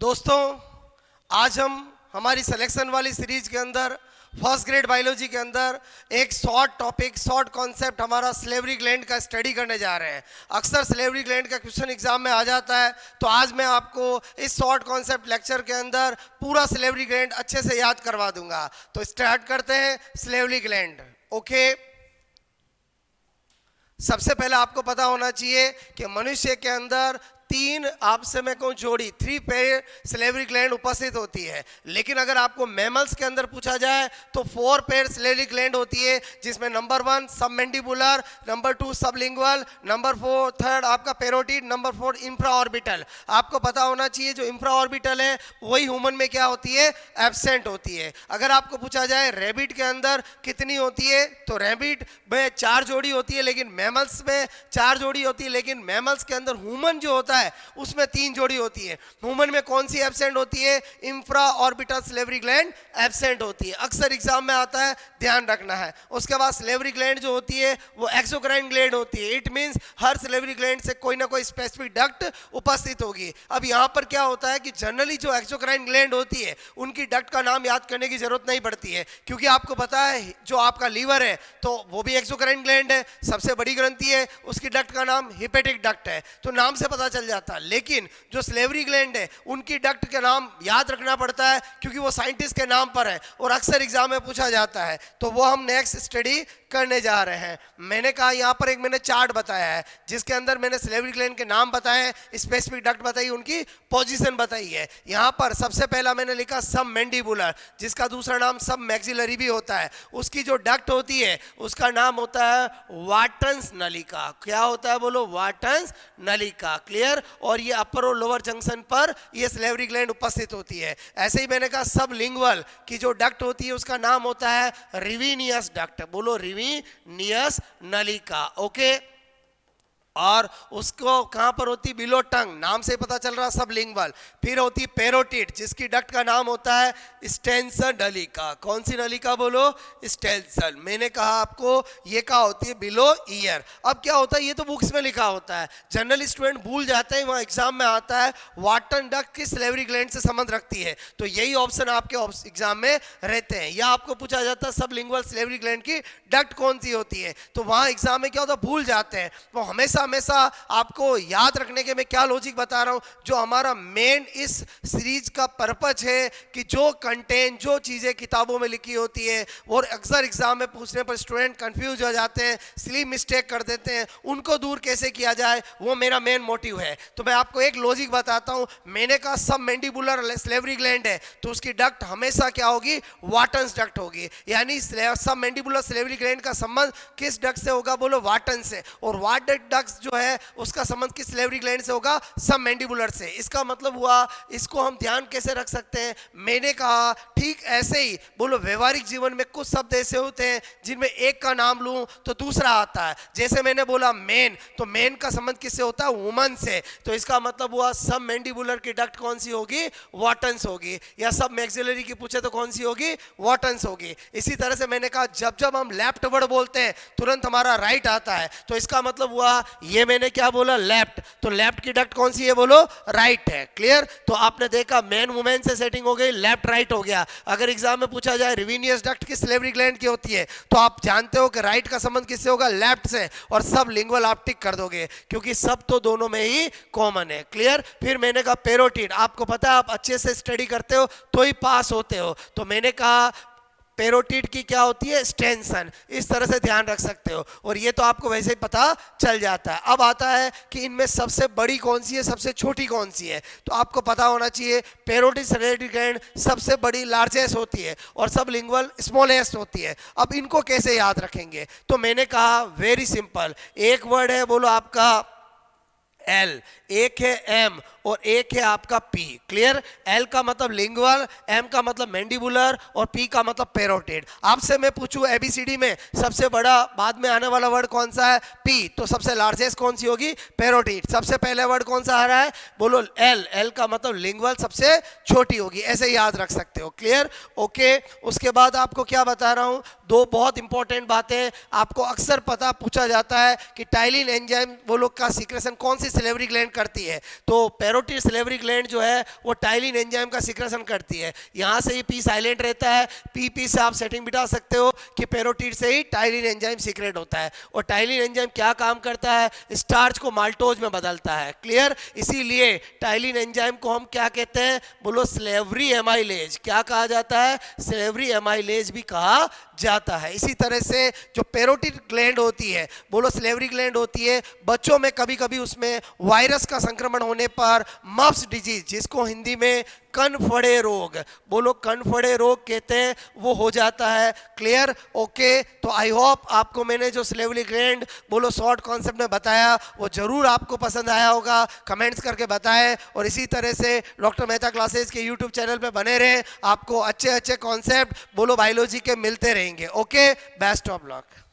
दोस्तों, आज हम हमारी सिलेक्शन वाली सीरीज के अंदर फर्स्ट ग्रेड बायोलॉजी के अंदर एक शॉर्ट टॉपिक, शॉर्ट कॉन्सेप्ट हमारा स्लेवरी ग्लैंड का स्टडी करने जा रहे हैं। अक्सर स्लेवरी ग्लैंड का क्वेश्चन एग्जाम में आ जाता है, तो आज मैं आपको इस शॉर्ट कॉन्सेप्ट लेक्चर के अंदर पूरा स्लेवरी ग्लैंड अच्छे से याद करवा दूंगा। तो स्टार्ट करते हैं स्लेवरी ग्लैंड। ओके, सबसे पहले आपको पता होना चाहिए कि मनुष्य के अंदर तीन आपसे मैं कहूं जोड़ी 3 पेयर स्लेवरी ग्लैंड उपस्थित होती है। लेकिन अगर आपको मैमल्स के अंदर पूछा जाए तो 4 पेयर स्लेवरी ग्लैंड होती है, जिसमें number 1 submandibular, number 2 sublingual, number 4 third आपका पेरोटिड, नंबर 4 इंफ्रा ऑर्बिटल। आपको पता होना चाहिए जो इंफ्रा ऑर्बिटल है वही ह्यूमन में क्या होती है, एब्सेंट होती है। अगर आपको पूछा जाए रैबिट के अंदर कितनी होती है, तो रैबिट में 4 जोड़ी होती है, लेकिन मैमल्स में 4 जोड़ी होती है। लेकिन मैमल्स के अंदर ह्यूमन जो होता है उसमें 3 जोड़ी होती है। ह्यूमन में कौन सी एब्सेंट होती है, infra orbital salivary gland absent होती है। अक्सर एग्जाम में आता है, ध्यान रखना है। उसके बाद स्लेवरी ग्लैंड जो होती है वो एक्सोक्राइन ग्लैंड होती है। It means her salivary gland से कोई ना कोई स्पेसिफिक डक्ट उपस्थित होगी। अब यहां पर क्या होता है कि जनरली जो एक्सोक्राइन ग्लैंड होती है उनकी डक्ट का नाम याद करने की जरूरत नहीं पड़ती है, क्योंकि आपको पता है जो आपका लीवर है तो वो भी एक्सोक्राइन ग्लैंड है, सबसे बड़ी ग्रंथि है, उसकी डक्ट का नाम हिपेटिक डक्ट है, तो नाम से पता चल जाता है। लेकिन जो स्लेवरी ग्लैंड है उनकी डक्ट के नाम याद रखना पड़ता है, क्योंकि वो साइंटिस्ट के नाम पर है और अक्सर एग्जाम में पूछा जाता है। तो वो हम नेक्स्ट स्टडी करने जा रहे हैं। मैंने कहा यहाँ पर एक मैंने चार्ट बताया है जिसके अंदर मैंने स्लेवरी ग्लैंड के नाम बताए, स्पेसिफिक डक्ट बताई, उनकी पोजीशन बताई है। यहाँ पर सबसे पहला मैंने लिखा सब मैंडिबुलर, जिसका दूसरा नाम सब मैक्सिलरी भी होता है। उसकी जो डक्ट होती है उसका नाम होता है वाटन्स नलिका। क्या होता है बोलो, वाटन्स नलिका। क्लियर। और ये अपर और लोअर जंक्शन पर ये स्लेवरी ग्लैंड उपस्थित होती है। ऐसे ही मैंने कहा सब लिंगुअल की जो डक्ट होती है उसका नाम होता है रिवीनियस डक्ट। बोलो रिवीनियस नलिका। ओके, और उसको कहां पर होती, बिलो टंग, नाम से पता चल रहा सब लिंगुअल। फिर होती पेरोटिड, जिसकी डक्ट का नाम होता है स्टेंसन नलिका। कौन सी नलिका बोलो, स्टेंसन। मैंने कहा आपको ये क्या होती है, बिलो ईयर। अब क्या होता है, ये तो बुक्स में लिखा होता है, जनरल स्टूडेंट भूल जाते हैं। वहां एग्जाम में आता है वाटन डक्ट किस स्लेवरी ग्लैंड से संबंध रखती है, तो यही ऑप्शन आपके एग्जाम में रहते हैं। या आपको पूछा जाता है सब लिंगुअल स्लेवरी ग्लैंड की डक्ट कौन सी होती है, तो वहां एग्जाम में क्या होता है, भूल जाते हैं। वो हमेशा आपको याद रखने के मैं क्या लॉजिक बता रहा हूं, जो हमारा मेन इस सीरीज का पर्पज है कि जो कंटेंट, जो चीजें किताबों में लिखी होती है और अक्सर एग्जाम में पूछने पर स्टूडेंट कंफ्यूज हो जाते हैं, स्लीप मिस्टेक कर देते हैं, उनको दूर कैसे किया जाए, वो मेरा मेन मोटिव है। तो मैं आपको एक लॉजिक बताता हूं। मैंने कहा सब मैंडिबुलर स्लेवरी ग्लैंड है तो उसकी डक्ट हमेशा क्या होगी, वाटन्स डक्ट होगी। यानी सब मैंडिबुलर स्लेवरी ग्लैंड का संबंध किस डक्ट से होगा, बोलो वाटन से। और वाटन डक्ट जो है उसका संबंध किस स्लेवरी ग्लैंड से होगा, सब मैंडिबुलर से। इसका मतलब हुआ, इसको हम ध्यान कैसे रख सकते हैं, मैंने कहा ठीक ऐसे ही बोलो व्यवहारिक जीवन में कुछ शब्द ऐसे होते हैं जिनमें एक का नाम लूं तो दूसरा आता है। जैसे मैंने बोला मेन, तो मेन का संबंध किससे होता है, वुमन से, तो इसका मतलब हुआ सब मैंडिबुलर की डक्ट कौन सी होगी, वाटन्स होगी। या सब मैक्सिलरी की पूछे तो कौन सी होगी, वाटन्स होगी। इसी तरह से मैंने कहा जब जब हम लेफ्ट वर्ड बोलते हैं तुरंत हमारा राइट आता है, तो इसका मतलब हुआ ये मैंने क्या बोला, लेफ्ट, तो लेफ्ट की डक्ट कौन सी है, बोलो राइट है। क्लियर। तो आपने देखा मेन वुमेन से सेटिंग हो गई, लेफ्ट राइट हो गया। अगर एग्जाम में पूछा जाए रिवीनियस डक्ट किस स्लेवरी ग्लैंड की होती है, तो आप जानते हो कि राइट का संबंध किससे होगा, लेफ्ट से, और सब लिंगुअल आप टिक कर दोगे क्योंकि सब तो दोनों में ही कॉमन है। क्लियर। फिर मैंने कहा पेरोटिड, आपको पता है आप अच्छे से स्टडी करते हो तो ही पास होते हो, तो मैंने कहा पेरोटिड की क्या होती है, स्टेंसन। इस तरह से ध्यान रख सकते हो, और ये तो आपको वैसे ही पता चल जाता है। अब आता है कि इनमें सबसे बड़ी कौन सी है, सबसे छोटी कौन सी है, तो आपको पता होना चाहिए पेरोटिड स्लेवरी ग्लैंड सबसे बड़ी लार्जेस्ट होती है और सब लिंगुअल स्मॉलेस्ट होती है। अब इनको कैसे याद रखेंगे, तो मैंने कहा वेरी सिंपल, एक वर्ड है बोलो आपका एल, एक है एम और एक है आपका पी। क्लियर। एल का मतलब लिंगुअल, एम का मतलब मैंडिबुलर और पी का मतलब पेरोटिड। आपसे मैं पूछूं एबीसीडी में सबसे बड़ा बाद में आने वाला वर्ड कौन सा है, पी, तो सबसे लार्जेस्ट कौन सी होगी, पेरोटिड। सबसे पहले वर्ड कौन सा आ रहा है, बोलो एल, एल का मतलब लिंगुअल सबसे छोटी होगी, ऐसे याद रख सकते हो। क्लियर। ओके। उसके बाद आपको क्या बता रहा हूं, दो बहुत इंपॉर्टेंट बातें आपको अक्सर पता पूछा जाता है कि टाइलिन एंजाइम वो लोग का सीक्रेशन कौन सी स्लेवरी ग्लैंड करती है। तो पैरोटिड सिलेवरी ग्लैंड जो है वो टाइलिन एंजाइम का सिक्रेशन करती है। यहाँ से ये पी साइलेंट रहता है, पी से आप सेटिंग बिठा सकते हो कि पैरोटिड से ही टाइलिन एंजाइम सीक्रेट होता है। और टाइलिन एंजाइम क्या काम करता है, स्टार्च को माल्टोज में बदलता है। क्लियर? इसीलिए टाइलिन एंजाइम को हम क्या कहते हैं, बोलो स्लेवरी एमाइलेज। क्या कहा जाता है? स्लेवरी एमाइलेज भी कहा जाता है। इसी तरह से जो पैरोटिड ग्लैंड होती है, बोलो स्लेवरी ग्लैंड होती है, बच्चों में कभी कभी उसमें वायरस का संक्रमण होने पर मप्स डिजीज, जिसको हिंदी में कनफड़े रोग, बोलो कनफड़े रोग कहते हैं, वो हो जाता है। क्लियर? ओके। तो आई होप आपको मैंने जो स्लेवरी ग्लैंड बोलो शॉर्ट कॉन्सेप्ट में बताया वो जरूर आपको पसंद आया होगा। कमेंट्स करके बताएं और इसी तरह से डॉक्टर मेहता क्लासेस के यूट्यूब चैनल पे बने रहें। आपको अच्छे अच्छे कॉन्सेप्ट बोलो बायोलॉजी के मिलते रहेंगे। Okay, best of luck.